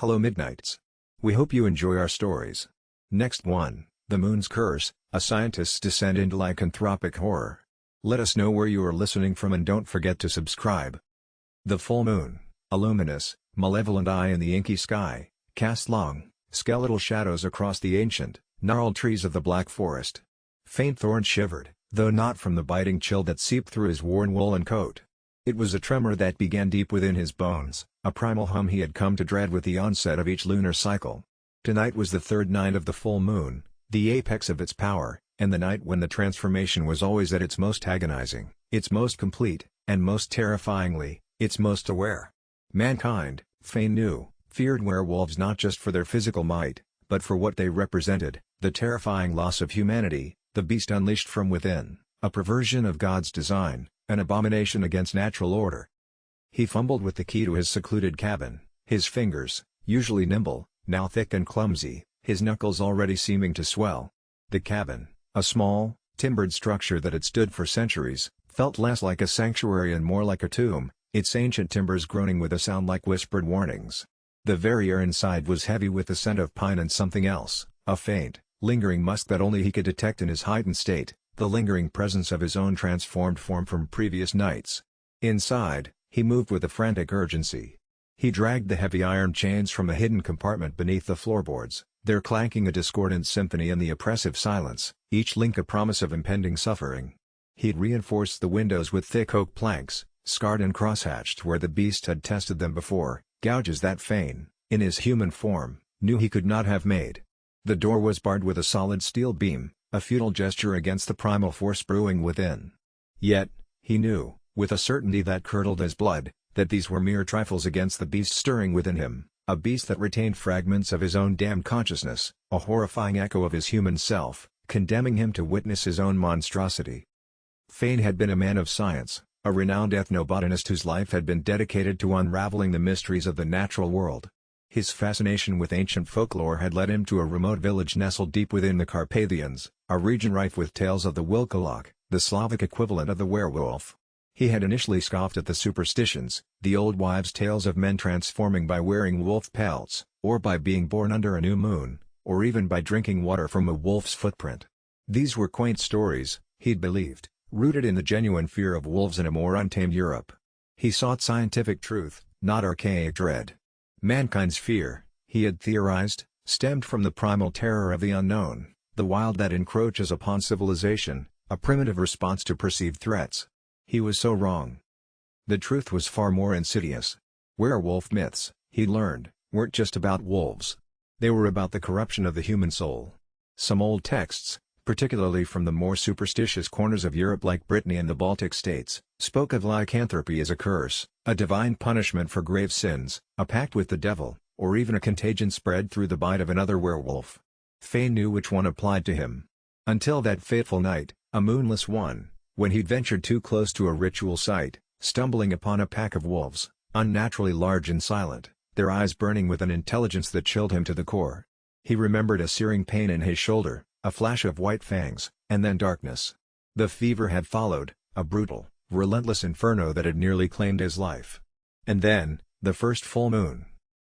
Hello Midnights. We hope you enjoy our stories. Next one, The Moon's Curse, a scientist's descent into lycanthropic horror. Let us know where you are listening from and don't forget to subscribe. The full moon, a luminous, malevolent eye in the inky sky, cast long, skeletal shadows across the ancient, gnarled trees of the Black Forest. Fane Thorne shivered, though not from the biting chill that seeped through his worn woolen coat. It was a tremor that began deep within his bones, a primal hum he had come to dread with the onset of each lunar cycle. Tonight was the third night of the full moon, the apex of its power, and the night when the transformation was always at its most agonizing, its most complete, and most terrifyingly, its most aware. Mankind, Fane knew, feared werewolves not just for their physical might, but for what they represented, the terrifying loss of humanity, the beast unleashed from within, a perversion of God's design, an abomination against natural order. He fumbled with the key to his secluded cabin, his fingers, usually nimble, now thick and clumsy, his knuckles already seeming to swell. The cabin, a small, timbered structure that had stood for centuries, felt less like a sanctuary and more like a tomb, its ancient timbers groaning with a sound like whispered warnings. The very air inside was heavy with the scent of pine and something else, a faint, lingering musk that only he could detect in his heightened state, the lingering presence of his own transformed form from previous nights. Inside, he moved with a frantic urgency. He dragged the heavy iron chains from a hidden compartment beneath the floorboards, their clanking a discordant symphony in the oppressive silence, each link a promise of impending suffering. He'd reinforced the windows with thick oak planks, scarred and crosshatched where the beast had tested them before, gouges that Fane, in his human form, knew he could not have made. The door was barred with a solid steel beam, a futile gesture against the primal force brewing within. Yet, he knew, with a certainty that curdled his blood, that these were mere trifles against the beast stirring within him, a beast that retained fragments of his own damned consciousness, a horrifying echo of his human self, condemning him to witness his own monstrosity. Fane had been a man of science, a renowned ethnobotanist whose life had been dedicated to unraveling the mysteries of the natural world. His fascination with ancient folklore had led him to a remote village nestled deep within the Carpathians, a region rife with tales of the Wilkalok, the Slavic equivalent of the werewolf. He had initially scoffed at the superstitions, the old wives' tales of men transforming by wearing wolf pelts, or by being born under a new moon, or even by drinking water from a wolf's footprint. These were quaint stories, he'd believed, rooted in the genuine fear of wolves in a more untamed Europe. He sought scientific truth, not archaic dread. Mankind's fear, he had theorized, stemmed from the primal terror of the unknown, the wild that encroaches upon civilization, a primitive response to perceived threats. He was so wrong. The truth was far more insidious. Werewolf myths, he learned, weren't just about wolves. They were about the corruption of the human soul. Some old texts, particularly from the more superstitious corners of Europe like Brittany and the Baltic states, spoke of lycanthropy as a curse, a divine punishment for grave sins, a pact with the devil, or even a contagion spread through the bite of another werewolf. Fane knew which one applied to him. Until that fateful night, a moonless one, when he'd ventured too close to a ritual site, stumbling upon a pack of wolves, unnaturally large and silent, their eyes burning with an intelligence that chilled him to the core. He remembered a searing pain in his shoulder, a flash of white fangs, and then darkness. The fever had followed, a brutal, relentless inferno that had nearly claimed his life. And then, the first full moon.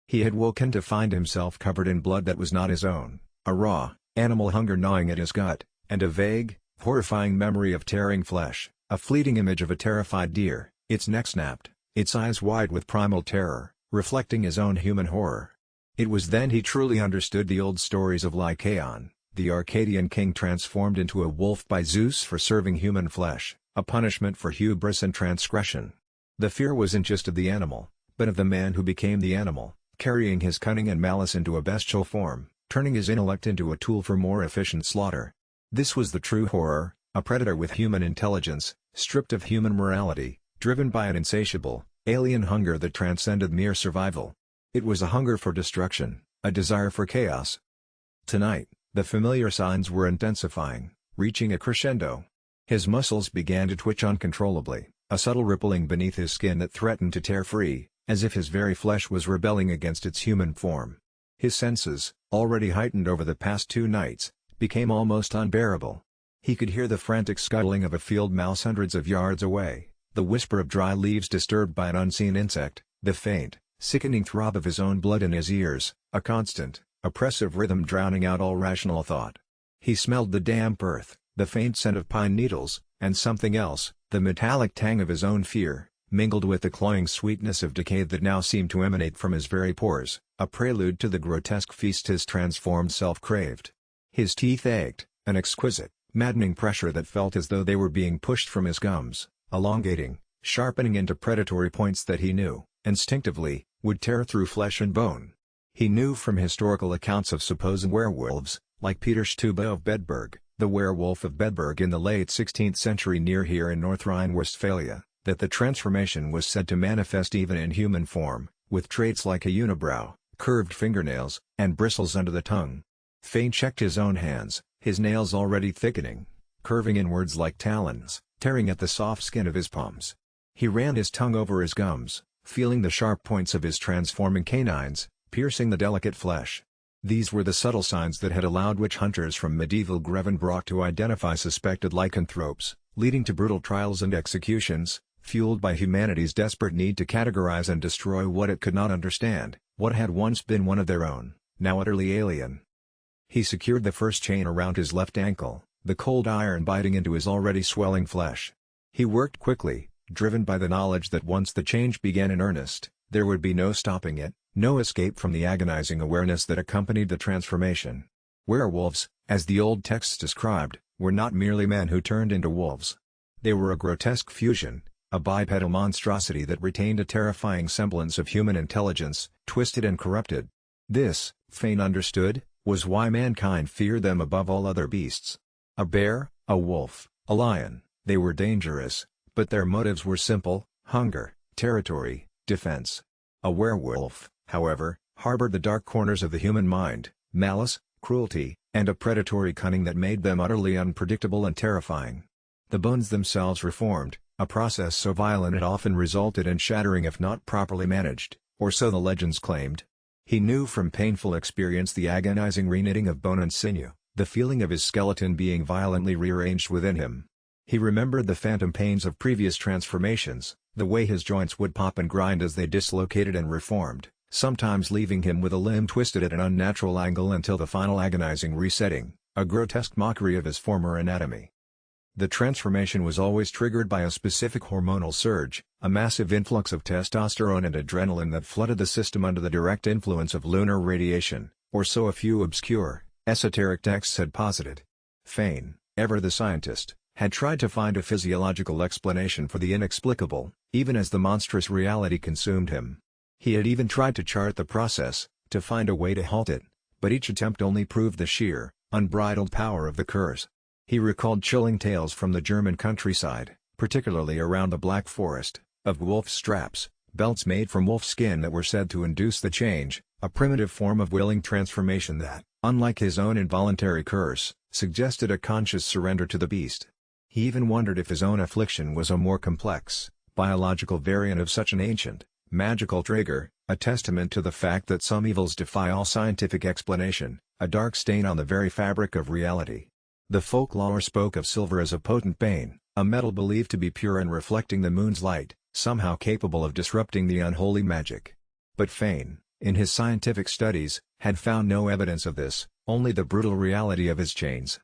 He had woken to find himself covered in blood that was not his own, a raw, animal hunger gnawing at his gut, and a vague, horrifying memory of tearing flesh, a fleeting image of a terrified deer, its neck snapped, its eyes wide with primal terror, reflecting his own human horror. It was then he truly understood the old stories of Lycaon, the Arcadian king transformed into a wolf by Zeus for serving human flesh, a punishment for hubris and transgression. The fear wasn't just of the animal, but of the man who became the animal, carrying his cunning and malice into a bestial form, turning his intellect into a tool for more efficient slaughter. This was the true horror, a predator with human intelligence, stripped of human morality, driven by an insatiable, alien hunger that transcended mere survival. It was a hunger for destruction, a desire for chaos. Tonight, the familiar signs were intensifying, reaching a crescendo. His muscles began to twitch uncontrollably, a subtle rippling beneath his skin that threatened to tear free, as if his very flesh was rebelling against its human form. His senses, already heightened over the past 2 nights, became almost unbearable. He could hear the frantic scuttling of a field mouse hundreds of yards away, the whisper of dry leaves disturbed by an unseen insect, the faint, sickening throb of his own blood in his ears, a constant, oppressive rhythm drowning out all rational thought. He smelled the damp earth, the faint scent of pine needles, and something else, the metallic tang of his own fear, mingled with the cloying sweetness of decay that now seemed to emanate from his very pores, a prelude to the grotesque feast his transformed self craved. His teeth ached, an exquisite, maddening pressure that felt as though they were being pushed from his gums, elongating, sharpening into predatory points that he knew, instinctively, would tear through flesh and bone. He knew from historical accounts of supposed werewolves, like Peter Stube of Bedburg, the werewolf of Bedburg in the late 16th century near here in North Rhine-Westphalia, that the transformation was said to manifest even in human form, with traits like a unibrow, curved fingernails, and bristles under the tongue. Fane checked his own hands, his nails already thickening, curving inwards like talons, tearing at the soft skin of his palms. He ran his tongue over his gums, feeling the sharp points of his transforming canines, piercing the delicate flesh. These were the subtle signs that had allowed witch hunters from medieval Grevenbroich to identify suspected lycanthropes, leading to brutal trials and executions, fueled by humanity's desperate need to categorize and destroy what it could not understand, what had once been one of their own, now utterly alien. He secured the first chain around his left ankle, the cold iron biting into his already swelling flesh. He worked quickly, driven by the knowledge that once the change began in earnest, there would be no stopping it, no escape from the agonizing awareness that accompanied the transformation. Werewolves, as the old texts described, were not merely men who turned into wolves. They were a grotesque fusion, a bipedal monstrosity that retained a terrifying semblance of human intelligence, twisted and corrupted. This, Fane understood, was why mankind feared them above all other beasts. A bear, a wolf, a lion, they were dangerous, but their motives were simple: hunger, territory, defense. A werewolf, however, harbored the dark corners of the human mind, malice, cruelty, and a predatory cunning that made them utterly unpredictable and terrifying. The bones themselves reformed, a process so violent it often resulted in shattering if not properly managed, or so the legends claimed. He knew from painful experience the agonizing reknitting of bone and sinew, the feeling of his skeleton being violently rearranged within him. He remembered the phantom pains of previous transformations, the way his joints would pop and grind as they dislocated and reformed, sometimes leaving him with a limb twisted at an unnatural angle until the final agonizing resetting, a grotesque mockery of his former anatomy. The transformation was always triggered by a specific hormonal surge, a massive influx of testosterone and adrenaline that flooded the system under the direct influence of lunar radiation, or so a few obscure, esoteric texts had posited. Fane, ever the scientist, had tried to find a physiological explanation for the inexplicable, even as the monstrous reality consumed him. He had even tried to chart the process, to find a way to halt it, but each attempt only proved the sheer, unbridled power of the curse. He recalled chilling tales from the German countryside, particularly around the Black Forest, of wolf straps, belts made from wolf skin that were said to induce the change, a primitive form of willing transformation that, unlike his own involuntary curse, suggested a conscious surrender to the beast. He even wondered if his own affliction was a more complex, biological variant of such an ancient, magical trigger, a testament to the fact that some evils defy all scientific explanation, a dark stain on the very fabric of reality. The folklore spoke of silver as a potent bane, a metal believed to be pure and reflecting the moon's light, somehow capable of disrupting the unholy magic. But Fane, in his scientific studies, had found no evidence of this, only the brutal reality of his chains.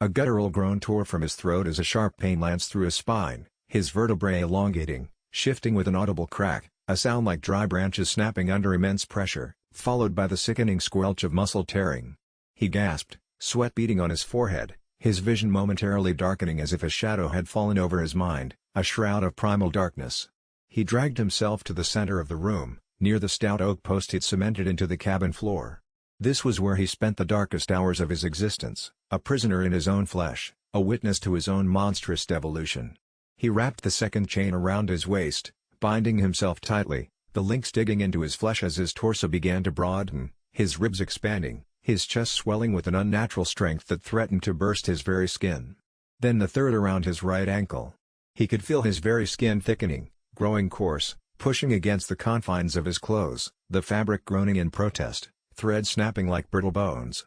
A guttural groan tore from his throat as a sharp pain lanced through his spine, his vertebrae elongating, shifting with an audible crack, a sound like dry branches snapping under immense pressure, followed by the sickening squelch of muscle tearing. He gasped, sweat beading on his forehead, his vision momentarily darkening as if a shadow had fallen over his mind, a shroud of primal darkness. He dragged himself to the center of the room, near the stout oak post he'd cemented into the cabin floor. This was where he spent the darkest hours of his existence, a prisoner in his own flesh, a witness to his own monstrous devolution. He wrapped the second chain around his waist, binding himself tightly, the links digging into his flesh as his torso began to broaden, his ribs expanding, his chest swelling with an unnatural strength that threatened to burst his very skin. Then the third around his right ankle. He could feel his very skin thickening, growing coarse, pushing against the confines of his clothes, the fabric groaning in protest, threads snapping like brittle bones.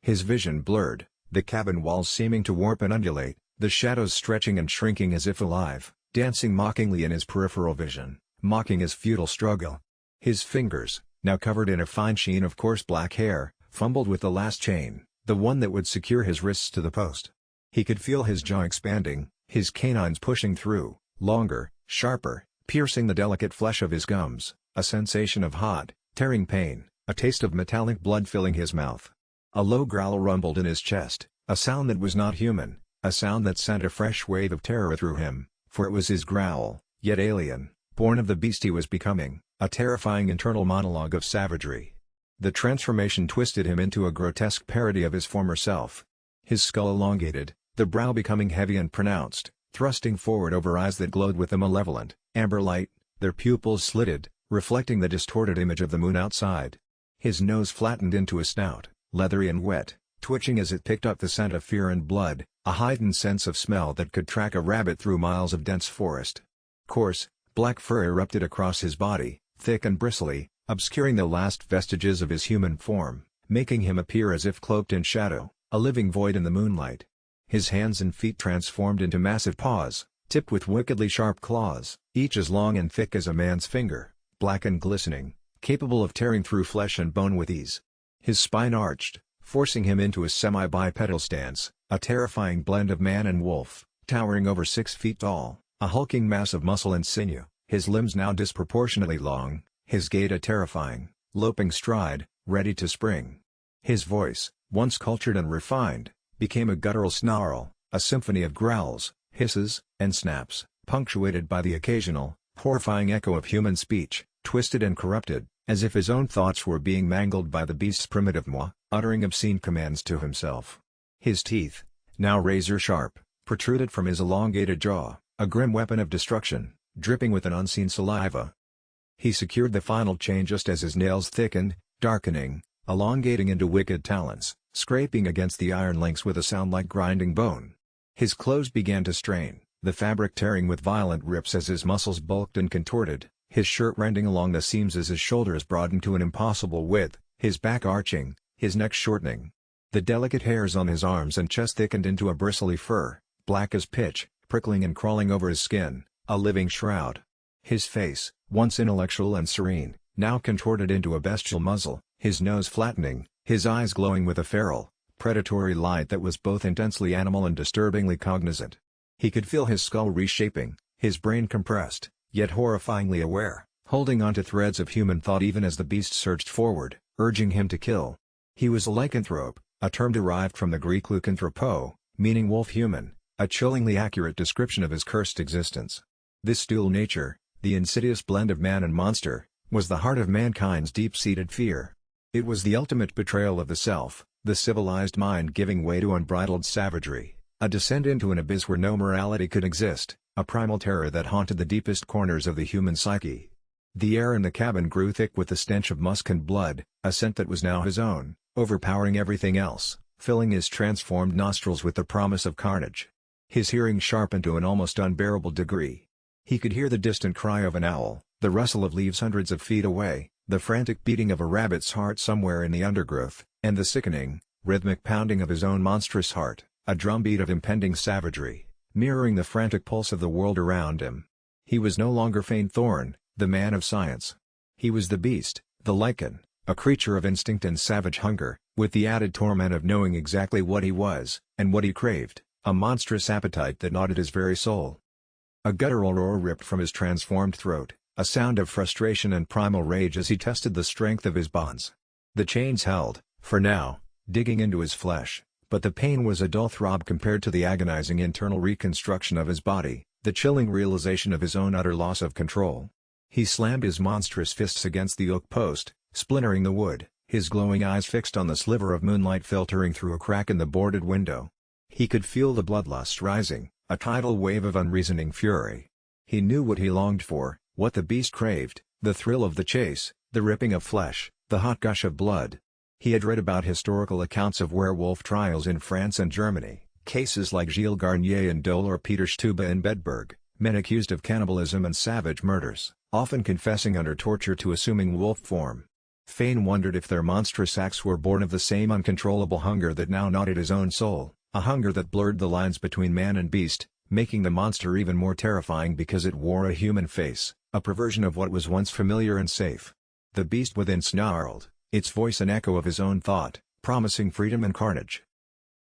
His vision blurred, the cabin walls seeming to warp and undulate, the shadows stretching and shrinking as if alive, dancing mockingly in his peripheral vision, mocking his futile struggle. His fingers, now covered in a fine sheen of coarse black hair, fumbled with the last chain, the one that would secure his wrists to the post. He could feel his jaw expanding, his canines pushing through, longer, sharper, piercing the delicate flesh of his gums, a sensation of hot, tearing pain, a taste of metallic blood filling his mouth. A low growl rumbled in his chest, a sound that was not human, a sound that sent a fresh wave of terror through him, for it was his growl, yet alien, born of the beast he was becoming, a terrifying internal monologue of savagery. The transformation twisted him into a grotesque parody of his former self. His skull elongated, the brow becoming heavy and pronounced, thrusting forward over eyes that glowed with a malevolent, amber light, their pupils slitted, reflecting the distorted image of the moon outside. His nose flattened into a snout, leathery and wet, twitching as it picked up the scent of fear and blood, a heightened sense of smell that could track a rabbit through miles of dense forest. Coarse, black fur erupted across his body, thick and bristly, obscuring the last vestiges of his human form, making him appear as if cloaked in shadow, a living void in the moonlight. His hands and feet transformed into massive paws, tipped with wickedly sharp claws, each as long and thick as a man's finger, black and glistening, capable of tearing through flesh and bone with ease. His spine arched, forcing him into a semi-bipedal stance, a terrifying blend of man and wolf, towering over 6 feet tall, a hulking mass of muscle and sinew, his limbs now disproportionately long, his gait a terrifying, loping stride, ready to spring. His voice, once cultured and refined, became a guttural snarl, a symphony of growls, hisses, and snaps, punctuated by the occasional, horrifying echo of human speech, twisted and corrupted, as if his own thoughts were being mangled by the beast's primitive moi, uttering obscene commands to himself. His teeth, now razor-sharp, protruded from his elongated jaw, a grim weapon of destruction, dripping with an unseen saliva. He secured the final chain just as his nails thickened, darkening, elongating into wicked talons, scraping against the iron links with a sound like grinding bone. His clothes began to strain, the fabric tearing with violent rips as his muscles bulked and contorted, his shirt rending along the seams as his shoulders broadened to an impossible width, his back arching, his neck shortening. The delicate hairs on his arms and chest thickened into a bristly fur, black as pitch, prickling and crawling over his skin, a living shroud. His face, once intellectual and serene, now contorted into a bestial muzzle, his nose flattening, his eyes glowing with a feral, predatory light that was both intensely animal and disturbingly cognizant. He could feel his skull reshaping, his brain compressed, yet horrifyingly aware, holding on to threads of human thought even as the beast surged forward, urging him to kill. He was a lycanthrope, a term derived from the Greek lycanthropo, meaning wolf-human, a chillingly accurate description of his cursed existence. This dual nature, the insidious blend of man and monster, was the heart of mankind's deep-seated fear. It was the ultimate betrayal of the self, the civilized mind giving way to unbridled savagery, a descent into an abyss where no morality could exist, a primal terror that haunted the deepest corners of the human psyche. The air in the cabin grew thick with the stench of musk and blood, a scent that was now his own, overpowering everything else, filling his transformed nostrils with the promise of carnage. His hearing sharpened to an almost unbearable degree. He could hear the distant cry of an owl, the rustle of leaves hundreds of feet away, the frantic beating of a rabbit's heart somewhere in the undergrowth, and the sickening, rhythmic pounding of his own monstrous heart, a drumbeat of impending savagery, mirroring the frantic pulse of the world around him. He was no longer Fane Thorne, the man of science. He was the beast, the lycan, a creature of instinct and savage hunger, with the added torment of knowing exactly what he was, and what he craved, a monstrous appetite that gnawed at his very soul. A guttural roar ripped from his transformed throat, a sound of frustration and primal rage as he tested the strength of his bonds. The chains held, for now, digging into his flesh, but the pain was a dull throb compared to the agonizing internal reconstruction of his body, the chilling realization of his own utter loss of control. He slammed his monstrous fists against the oak post, splintering the wood, his glowing eyes fixed on the sliver of moonlight filtering through a crack in the boarded window. He could feel the bloodlust rising, a tidal wave of unreasoning fury. He knew what he longed for, what the beast craved, the thrill of the chase, the ripping of flesh, the hot gush of blood. He had read about historical accounts of werewolf trials in France and Germany, cases like Gilles Garnier in Dole or Peter Stuba in Bedburg, men accused of cannibalism and savage murders, often confessing under torture to assuming wolf form. Fane wondered if their monstrous acts were born of the same uncontrollable hunger that now gnawed at his own soul, a hunger that blurred the lines between man and beast, making the monster even more terrifying because it wore a human face, a perversion of what was once familiar and safe. The beast within snarled, its voice an echo of his own thought, promising freedom and carnage.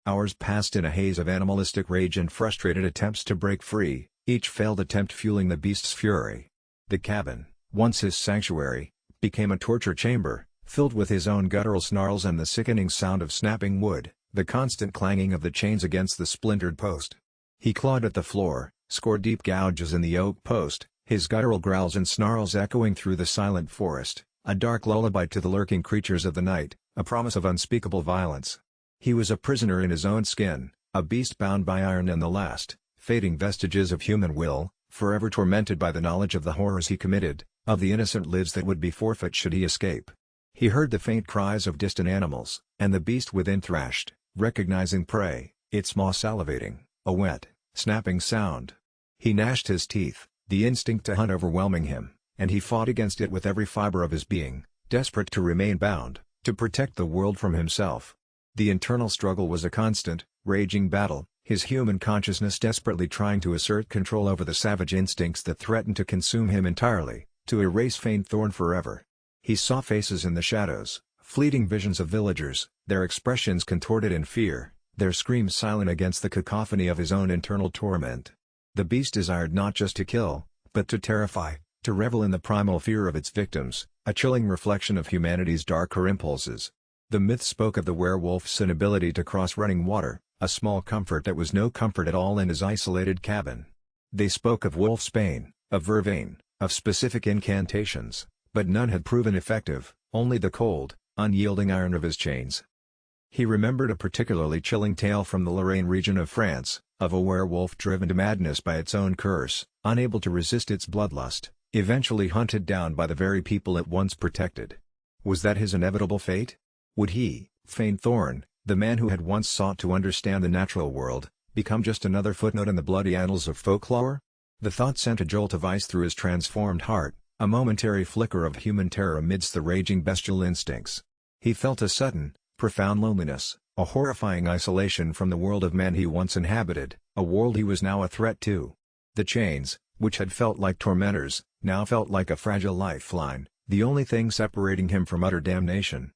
Hours passed in a haze of animalistic rage and frustrated attempts to break free, each failed attempt fueling the beast's fury. The cabin, once his sanctuary, became a torture chamber, filled with his own guttural snarls and the sickening sound of snapping wood, the constant clanging of the chains against the splintered post. He clawed at the floor, scored deep gouges in the oak post, his guttural growls and snarls echoing through the silent forest, a dark lullaby to the lurking creatures of the night, a promise of unspeakable violence. He was a prisoner in his own skin, a beast bound by iron and the last, fading vestiges of human will, forever tormented by the knowledge of the horrors he committed, of the innocent lives that would be forfeit should he escape. He heard the faint cries of distant animals, and the beast within thrashed, recognizing prey, its maw salivating, a wet, snapping sound. He gnashed his teeth, the instinct to hunt overwhelming him, and he fought against it with every fiber of his being, desperate to remain bound, to protect the world from himself. The internal struggle was a constant, raging battle, his human consciousness desperately trying to assert control over the savage instincts that threatened to consume him entirely, to erase Fane Thorne forever. He saw faces in the shadows, fleeting visions of villagers, their expressions contorted in fear, their screams silent against the cacophony of his own internal torment. The beast desired not just to kill, but to terrify, to revel in the primal fear of its victims, a chilling reflection of humanity's darker impulses. The myth spoke of the werewolf's inability to cross running water, a small comfort that was no comfort at all in his isolated cabin. They spoke of wolf's bane, of vervain, of specific incantations, but none had proven effective, only the cold, unyielding iron of his chains. He remembered a particularly chilling tale from the Lorraine region of France, of a werewolf driven to madness by its own curse, unable to resist its bloodlust, eventually hunted down by the very people it once protected. Was that his inevitable fate? Would he, Fane Thorne, the man who had once sought to understand the natural world, become just another footnote in the bloody annals of folklore? The thought sent a jolt of ice through his transformed heart, a momentary flicker of human terror amidst the raging bestial instincts. He felt a sudden, profound loneliness, a horrifying isolation from the world of men he once inhabited, a world he was now a threat to. The chains, which had felt like tormentors, now felt like a fragile lifeline, the only thing separating him from utter damnation.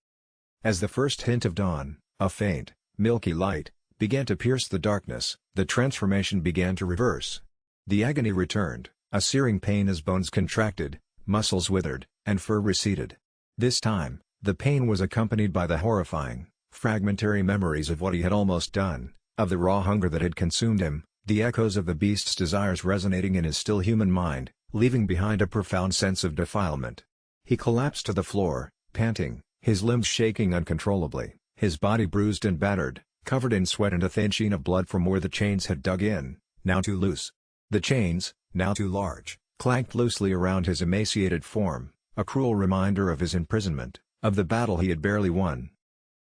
As the first hint of dawn, a faint, milky light, began to pierce the darkness, the transformation began to reverse. The agony returned, a searing pain as bones contracted, muscles withered, and fur receded. This time, the pain was accompanied by the horrifying, fragmentary memories of what he had almost done, of the raw hunger that had consumed him, the echoes of the beast's desires resonating in his still human mind, leaving behind a profound sense of defilement. He collapsed to the floor, panting, his limbs shaking uncontrollably, his body bruised and battered, covered in sweat and a thin sheen of blood from where the chains had dug in, now too loose. The chains, now too large, clanked loosely around his emaciated form, a cruel reminder of his imprisonment, of the battle he had barely won.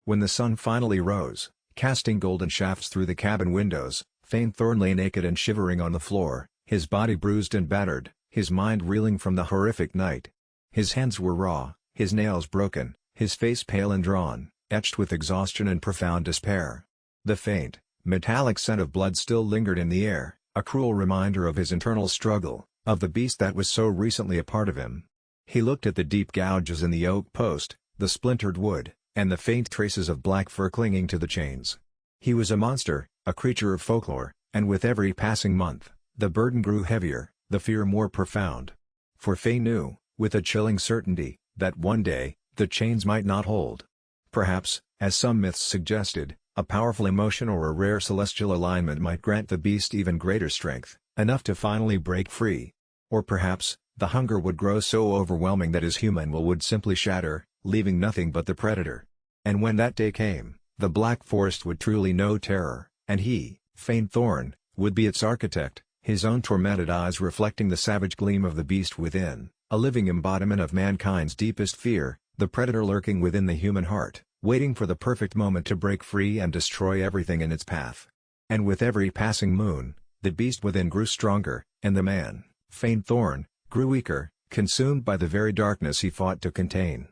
When the sun finally rose, casting golden shafts through the cabin windows, Fane Thorne lay naked and shivering on the floor, his body bruised and battered, his mind reeling from the horrific night. His hands were raw, his nails broken, his face pale and drawn, etched with exhaustion and profound despair. The faint, metallic scent of blood still lingered in the air, a cruel reminder of his internal struggle, of the beast that was so recently a part of him. He looked at the deep gouges in the oak post, the splintered wood, and the faint traces of black fur clinging to the chains. He was a monster, a creature of folklore, and with every passing month, the burden grew heavier, the fear more profound. For Fane knew, with a chilling certainty, that one day, the chains might not hold. Perhaps, as some myths suggested, a powerful emotion or a rare celestial alignment might grant the beast even greater strength, enough to finally break free. Or perhaps, the hunger would grow so overwhelming that his human will would simply shatter, leaving nothing but the predator. And when that day came, the Black Forest would truly know terror, and he, Fane Thorne, would be its architect, his own tormented eyes reflecting the savage gleam of the beast within, a living embodiment of mankind's deepest fear, the predator lurking within the human heart, waiting for the perfect moment to break free and destroy everything in its path. And with every passing moon, the beast within grew stronger, and the man, Fane Thorne, grew weaker, consumed by the very darkness he fought to contain.